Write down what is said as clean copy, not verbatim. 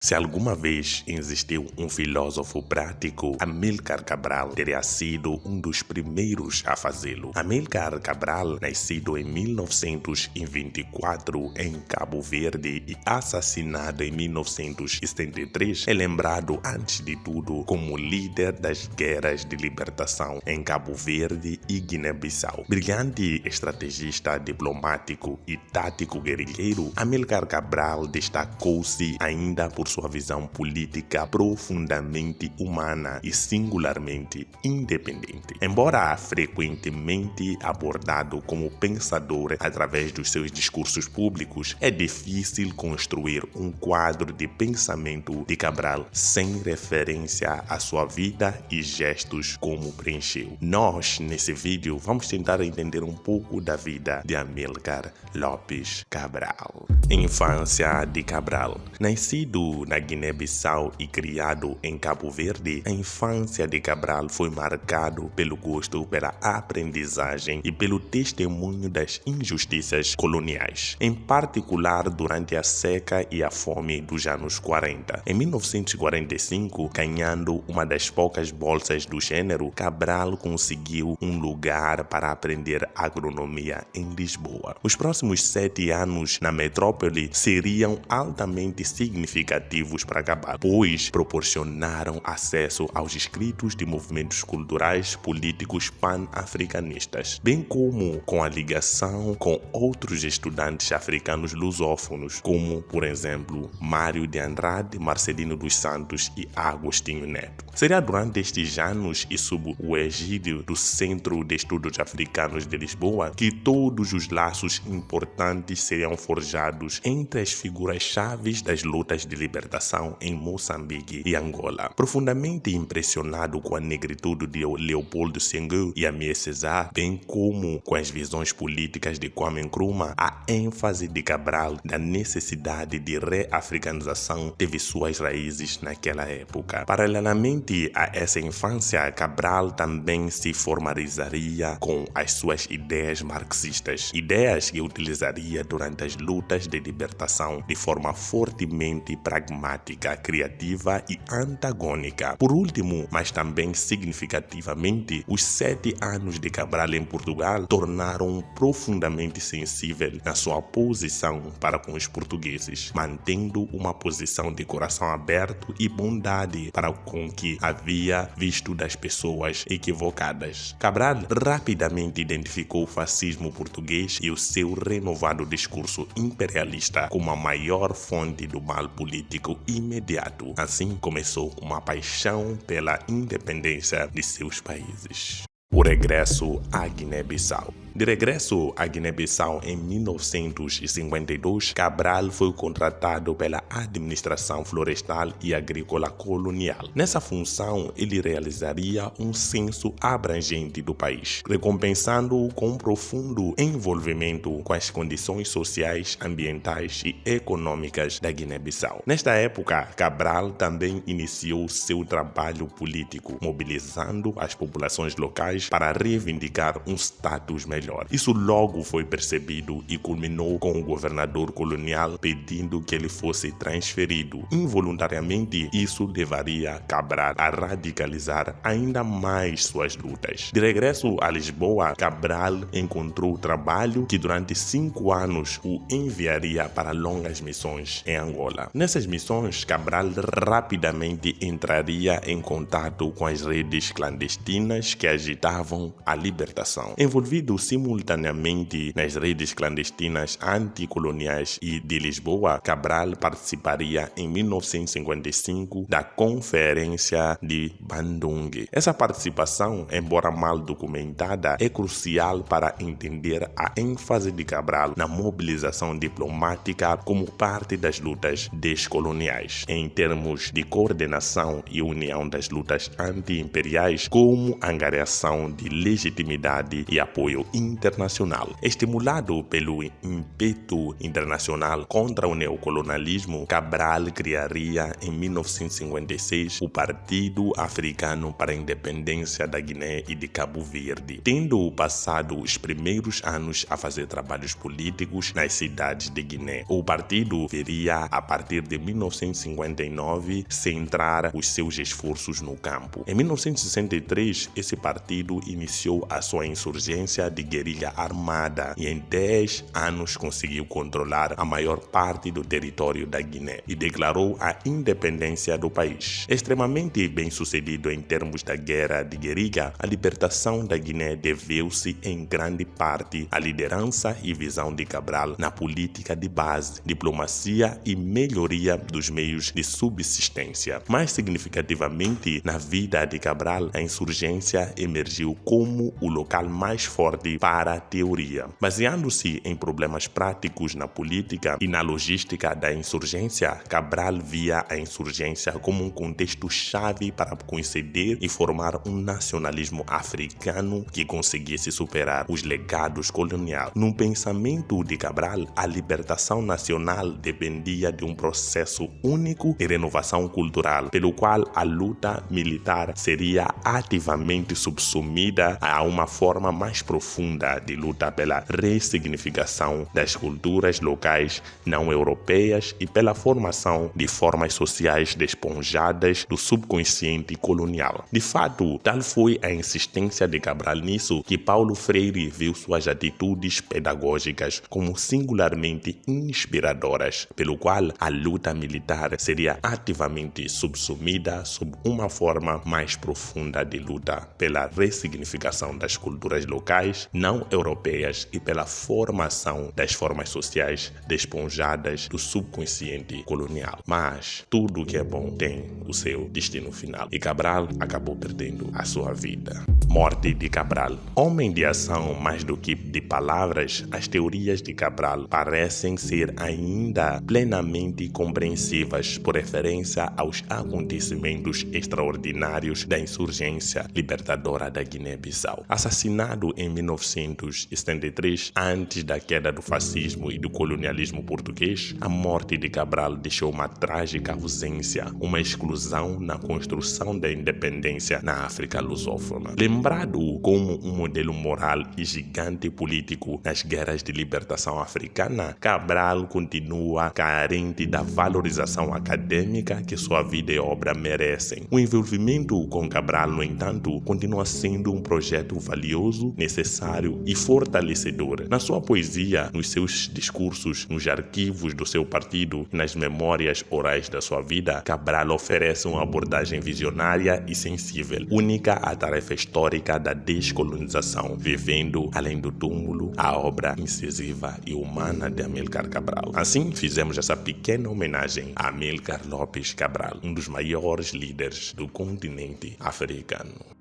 Se alguma vez existiu um filósofo prático, Amílcar Cabral teria sido um dos primeiros a fazê-lo. Amílcar Cabral, nascido em 1924 em Cabo Verde e assassinado em 1973, é lembrado antes de tudo como líder das guerras de libertação em Cabo Verde e Guiné-Bissau. Brilhante estrategista diplomático e tático guerrilheiro, Amílcar Cabral destacou-se ainda por sua visão política profundamente humana e singularmente independente. Embora frequentemente abordado como pensador através dos seus discursos públicos, é difícil construir um quadro de pensamento de Cabral sem referência à sua vida e gestos como preencheu. Nós, nesse vídeo, vamos tentar entender um pouco da vida de Amílcar Lopes Cabral. Infância de Cabral. Nascido na Guiné-Bissau e criado em Cabo Verde, a infância de Cabral foi marcado pelo gosto pela aprendizagem e pelo testemunho das injustiças coloniais, em particular durante a seca e a fome dos anos 40. Em 1945, ganhando uma das poucas bolsas do gênero, Cabral conseguiu um lugar para aprender agronomia em Lisboa. Os próximos 7 anos na metrópole seriam altamente significativos para Cabral, pois proporcionaram acesso aos escritos de movimentos culturais políticos pan-africanistas, bem como com a ligação com outros estudantes africanos lusófonos, como, por exemplo, Mário de Andrade, Marcelino dos Santos e Agostinho Neto. Seria durante estes anos e sob o egídio do Centro de Estudos Africanos de Lisboa que todos os laços importantes seriam forjados entre as figuras-chave das lutas de libertação em Moçambique e Angola. Profundamente impressionado com a negritude de Leopoldo Senghor e Aimé Césaire, bem como com as visões políticas de Kwame Nkrumah, a ênfase de Cabral da necessidade de reafricanização teve suas raízes naquela época. Paralelamente a essa infância, Cabral também se formalizaria com as suas ideias marxistas, ideias que utilizaria durante as lutas de libertação de forma fortemente pragmática, criativa e antagônica. Por último, mas também significativamente, os 7 anos de Cabral em Portugal tornaram-o profundamente sensível na sua posição para com os portugueses, mantendo uma posição de coração aberto e bondade para com que havia visto das pessoas equivocadas. Cabral rapidamente identificou o fascismo português e o seu renovado discurso imperialista como a maior fonte do mal político imediato. Assim começou uma paixão pela independência de seus países. O regresso à Guiné-Bissau. De regresso à Guiné-Bissau em 1952, Cabral foi contratado pela Administração Florestal e Agrícola Colonial. Nessa função, ele realizaria um censo abrangente do país, recompensando-o com um profundo envolvimento com as condições sociais, ambientais e econômicas da Guiné-Bissau. Nesta época, Cabral também iniciou seu trabalho político, mobilizando as populações locais para reivindicar um status melhor. Isso logo foi percebido e culminou com o governador colonial pedindo que ele fosse transferido. Involuntariamente, isso levaria Cabral a radicalizar ainda mais suas lutas. De regresso a Lisboa, Cabral encontrou trabalho que durante 5 anos o enviaria para longas missões em Angola. Nessas missões, Cabral rapidamente entraria em contato com as redes clandestinas que agitavam a libertação. Envolvido simultaneamente nas redes clandestinas anticoloniais e de Lisboa, Cabral participaria em 1955 da Conferência de Bandung. Essa participação, embora mal documentada, é crucial para entender a ênfase de Cabral na mobilização diplomática como parte das lutas descoloniais, em termos de coordenação e união das lutas anti-imperiais, como angariação de legitimidade e apoio internacional. Estimulado pelo ímpeto internacional contra o neocolonialismo, Cabral criaria em 1956 o Partido Africano para a Independência da Guiné e de Cabo Verde, tendo passado os primeiros anos a fazer trabalhos políticos nas cidades de Guiné. O partido viria, a partir de 1959, centrar os seus esforços no campo. Em 1963, esse partido iniciou a sua insurgência de guerrilha armada e em 10 anos conseguiu controlar a maior parte do território da Guiné e declarou a independência do país. Extremamente bem-sucedido em termos da guerra de guerrilha, a libertação da Guiné deveu-se em grande parte à liderança e visão de Cabral na política de base, diplomacia e melhoria dos meios de subsistência. Mais significativamente, na vida de Cabral, a insurgência emergiu como o local mais forte para a teoria. Baseando-se em problemas práticos na política e na logística da insurgência, Cabral via a insurgência como um contexto-chave para conceder e formar um nacionalismo africano que conseguisse superar os legados coloniais. No pensamento de Cabral, a libertação nacional dependia de um processo único de renovação cultural, pelo qual a luta militar seria ativamente subsumida a uma forma mais profunda de luta pela ressignificação das culturas locais não europeias e pela formação de formas sociais despojadas do subconsciente colonial. De fato, tal foi a insistência de Cabral nisso que Paulo Freire viu suas atitudes pedagógicas como singularmente inspiradoras, pelo qual a luta militar seria ativamente subsumida sob uma forma mais profunda de luta pela ressignificação das culturas locais não europeias e pela formação das formas sociais despojadas do subconsciente colonial. Mas tudo que é bom tem o seu destino final e Cabral acabou perdendo a sua vida. Morte de Cabral. Homem de ação mais do que de palavras, as teorias de Cabral parecem ser ainda plenamente compreensivas por referência aos acontecimentos extraordinários da insurgência libertadora da Guiné-Bissau. Assassinado em 1973, antes da queda do fascismo e do colonialismo português, a morte de Cabral deixou uma trágica ausência, uma exclusão na construção da independência na África lusófona. Lembrado como um modelo moral e gigante político nas guerras de libertação africana, Cabral continua carente da valorização acadêmica que sua vida e obra merecem. O envolvimento com Cabral, no entanto, continua sendo um projeto valioso, necessário e fortalecedor. Na sua poesia, nos seus discursos, nos arquivos do seu partido e nas memórias orais da sua vida, Cabral oferece uma abordagem visionária e sensível, única à tarefa histórica da descolonização, vivendo além do túmulo a obra incisiva e humana de Amílcar Cabral. Assim, fizemos essa pequena homenagem a Amílcar Lopes Cabral, um dos maiores líderes do continente africano.